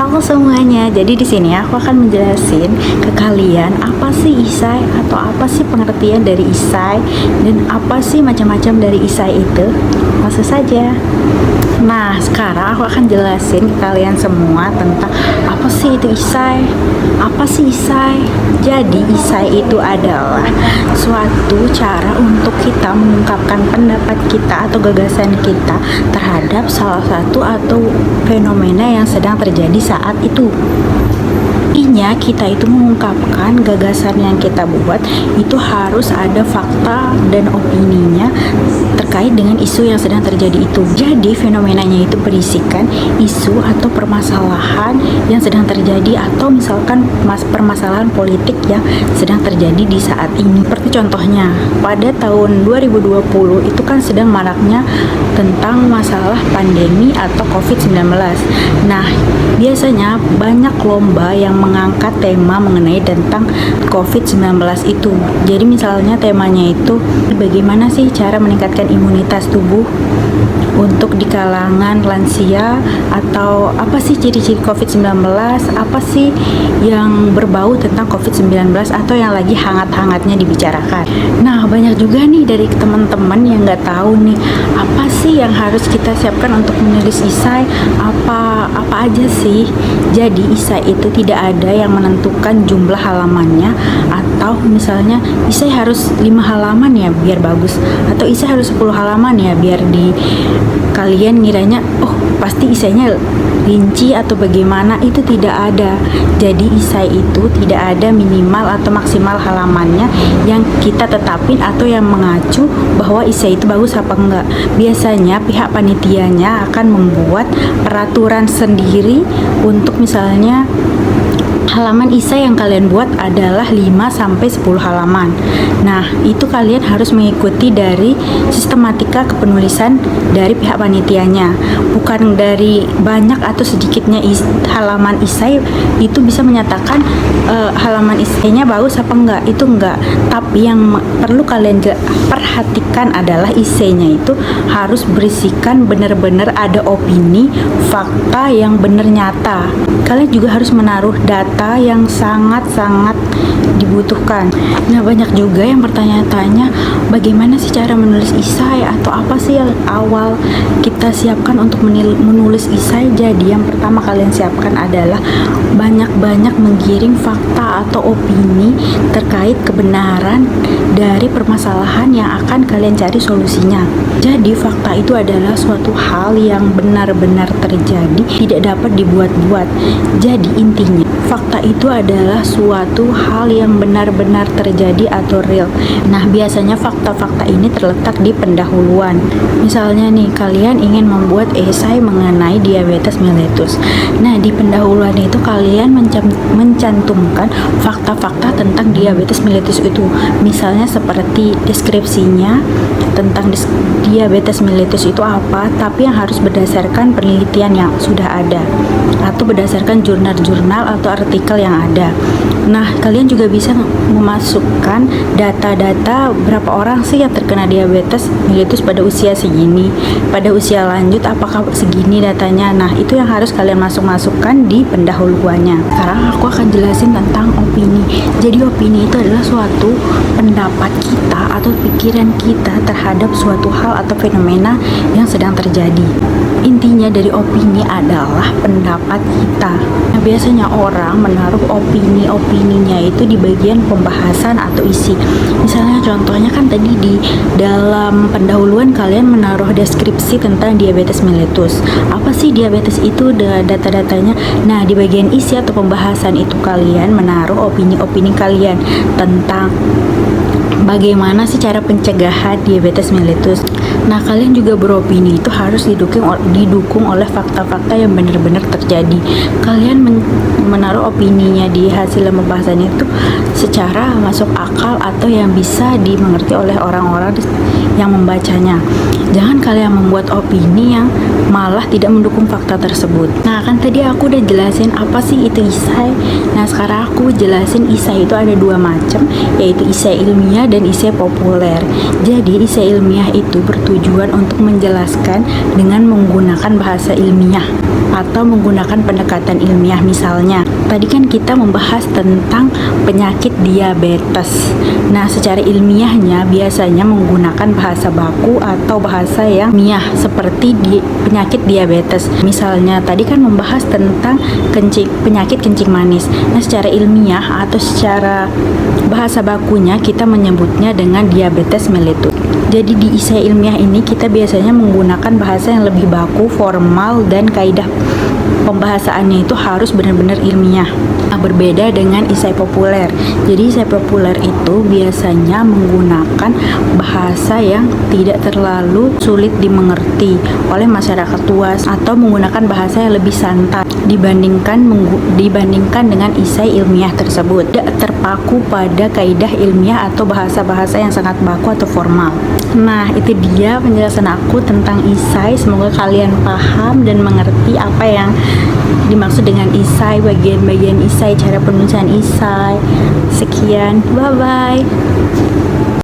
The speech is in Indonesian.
Halo semuanya, jadi di sini aku akan menjelasin ke kalian apa sih isai atau apa sih pengertian dari isai dan apa sih macam-macam dari isai itu. Langsung saja. Nah, sekarang aku akan jelasin ke kalian semua tentang apa sih itu isai. Apa sih isai? Jadi isai itu adalah suatu cara untuk kita mengungkapkan pendapat kita atau gagasan kita terhadap salah satu atau fenomena yang sedang terjadi saat itu. Intinya kita itu mengungkapkan gagasan yang kita buat itu harus ada fakta dan opininya terkait dengan isu yang sedang terjadi itu. Jadi fenomenanya itu berisikan isu atau permasalahan yang sedang terjadi atau misalkan permasalahan politik yang sedang terjadi di saat ini. Seperti contohnya pada tahun 2020 itu kan sedang maraknya tentang masalah pandemi atau COVID-19. Nah, biasanya banyak lomba yang mengangkat tema mengenai tentang COVID-19 itu. Jadi misalnya temanya itu bagaimana sih cara meningkatkan imunitas tubuh untuk di kalangan lansia, atau apa sih ciri-ciri COVID-19, apa sih yang berbau tentang COVID-19 atau yang lagi hangat-hangatnya dibicarakan. Nah, banyak juga nih dari teman-teman yang nggak tahu nih apa sih yang harus kita siapkan untuk menulis isai, apa aja sih. Jadi isai itu tidak ada yang menentukan jumlah halamannya, atau misalnya isai harus 5 halaman ya biar bagus, atau isai harus 10 halaman ya biar di kalian ngiranya oh pasti isainya rinci atau bagaimana. Itu tidak ada. Jadi isai itu tidak ada minimal atau maksimal halamannya yang kita tetapin atau yang mengacu bahwa isai itu bagus apa enggak. Biasanya pihak panitianya akan membuat peraturan sendiri untuk misalnya halaman isai yang kalian buat adalah 5-10 halaman. Nah, itu kalian harus mengikuti dari sistematika kepenulisan dari pihak panitianya. Bukan dari banyak atau sedikitnya halaman isai itu bisa menyatakan halaman isainya bagus apa enggak. Itu enggak. Tapi yang perlu kalian perhatikan adalah isainya itu harus berisikan benar-benar ada opini, fakta yang benar nyata. Kalian juga harus menaruh data yang sangat-sangat dibutuhkan. Nah, banyak juga yang bertanya-tanya bagaimana sih cara menulis isai atau apa sih yang awal kita siapkan untuk menulis isai. Jadi yang pertama kalian siapkan adalah banyak-banyak menggiring fakta atau opini terkait kebenaran dari permasalahan yang akan kalian cari solusinya. Jadi fakta itu adalah suatu hal yang benar-benar terjadi, tidak dapat dibuat-buat. Jadi intinya fakta itu adalah suatu hal yang benar-benar terjadi atau real. Nah, biasanya fakta-fakta ini terletak di pendahuluan. Misalnya nih, kalian ingin membuat esai mengenai diabetes mellitus. Nah, di pendahuluan itu kalian mencantumkan fakta-fakta tentang diabetes mellitus itu. Misalnya seperti deskripsinya tentang diabetes mellitus itu apa, tapi yang harus berdasarkan penelitian yang sudah ada atau berdasarkan jurnal-jurnal atau artikel yang ada. Nah, kalian juga bisa memasukkan data-data berapa orang sih yang terkena diabetes mellitus pada usia segini, pada usia lanjut apakah segini datanya. Nah, itu yang harus kalian masukkan di pendahuluannya. Sekarang aku akan jelasin tentang opini. Jadi opini itu adalah suatu pendapat kita atau pikiran kita terhadap suatu hal atau fenomena yang sedang terjadi. Intinya dari opini adalah pendapat kita. Nah, biasanya orang menaruh opininya itu di bagian pembahasan atau isi. Misalnya contohnya kan tadi di dalam pendahuluan kalian menaruh deskripsi tentang diabetes mellitus. Apa sih diabetes itu, data-datanya. Nah, di bagian isi atau pembahasan itu kalian menaruh opini-opini kalian tentang bagaimana sih cara pencegahan diabetes mellitus. Nah, kalian juga beropini itu harus didukung oleh fakta-fakta yang benar-benar terjadi. Kalian menaruh opininya di hasil pembahasannya itu secara masuk akal atau yang bisa dimengerti oleh orang-orang yang membacanya. Jangan kalian membuat opini yang malah tidak mendukung fakta tersebut. Nah, kan tadi aku udah jelasin apa sih itu isai. Nah, sekarang aku jelasin isai itu ada 2 macam, yaitu isai ilmiah dan esai populer. Jadi esai ilmiah itu bertujuan untuk menjelaskan dengan menggunakan bahasa ilmiah atau menggunakan pendekatan ilmiah. Misalnya, tadi kan kita membahas tentang penyakit diabetes. Nah, secara ilmiahnya biasanya menggunakan bahasa baku atau bahasa yang ilmiah seperti penyakit diabetes. Misalnya, tadi kan membahas tentang penyakit kencing manis. Nah, secara ilmiah atau secara bahasa bakunya kita menyebutnya dengan diabetes mellitus. Jadi di esai ilmiah ini kita biasanya menggunakan bahasa yang lebih baku, formal, dan kaidah pembahasannya itu harus benar-benar ilmiah. Nah, berbeda dengan esai populer. Jadi esai populer itu biasanya menggunakan bahasa yang tidak terlalu sulit dimengerti oleh masyarakat luas atau menggunakan bahasa yang lebih santai dibandingkan dengan esai ilmiah tersebut. Tidak terpaku pada kaidah ilmiah atau bahasa-bahasa yang sangat baku atau formal. Nah, itu dia penjelasan aku tentang esai. Semoga kalian paham dan mengerti apa yang dimaksud dengan esai, bagian-bagian esai, cara penulisan esai. Sekian, bye-bye.